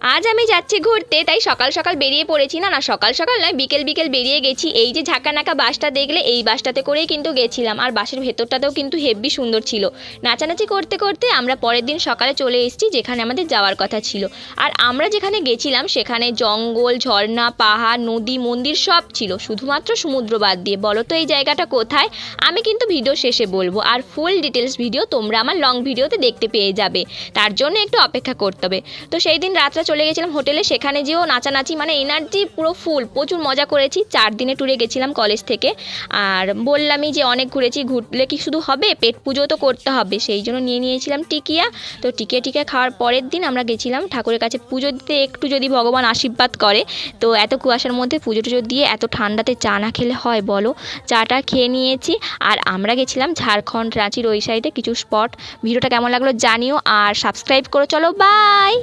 আজ আমি যাচ্ছি ঘুরতে, তাই সকাল সকাল বেরিয়ে পড়েছি। না না, সকাল সকাল নয়, বিকেল বিকেল বেরিয়ে গেছি। এই যে ঝাঁকানাকা বাসটা দেখলে, এই বাসটাতে করেই কিন্তু গেছিলাম। আর বাসের ভেতরটাতেও কিন্তু হেব্বি সুন্দর ছিল। নাচানাচি করতে করতে আমরা পরের দিন সকালে চলে এসেছি যেখানে আমাদের যাওয়ার কথা ছিল। আর আমরা যেখানে গেছিলাম সেখানে জঙ্গল, ঝর্ণা, পাহাড়, নদী, মন্দির সব ছিল, শুধুমাত্র সমুদ্র বাদ দিয়ে। বলো তো এই জায়গাটা কোথায়? আমি কিন্তু ভিডিও শেষে বলবো, আর ফুল ডিটেলস ভিডিও তোমরা আমার লং ভিডিওতে দেখতে পেয়ে যাবে। তার জন্য একটু অপেক্ষা করতে হবে। তো সেই দিন রাত্রে চলে গেছিলাম হোটেলে, সেখানে যেও নাচানাচি মানে এনার্জি পুরো ফুল, প্রচুর মজা করেছি। 4 দিনে ট্যুরে গেছিলাম কলেজ থেকে। আর বললামই যে অনেক ঘুরেছি, ঘুরলে কি শুধু হবে, পেট পুজো তো করতে হবে, সেই জন্য নিয়েছিলাম টিকিয়া। তো টিকিয়া টিকিয়া খাওয়ার পরের দিন আমরা গেছিলাম ঠাকুরের কাছে পুজো দিতে, একটু যদি ভগবান আশীর্বাদ করে। তো এত কুয়াশার মধ্যে পুজো টুজো দিয়ে এত ঠান্ডাতে চা না খেলে হয় বলো? চাটা খেয়ে নিয়েছি। আর আমরা গেছিলাম ঝাড়খণ্ড রাঁচির ওই সাইডে কিছু স্পট। ভিডিওটা কেমন লাগলো জানিও, আর সাবস্ক্রাইব করে চলো। বাই।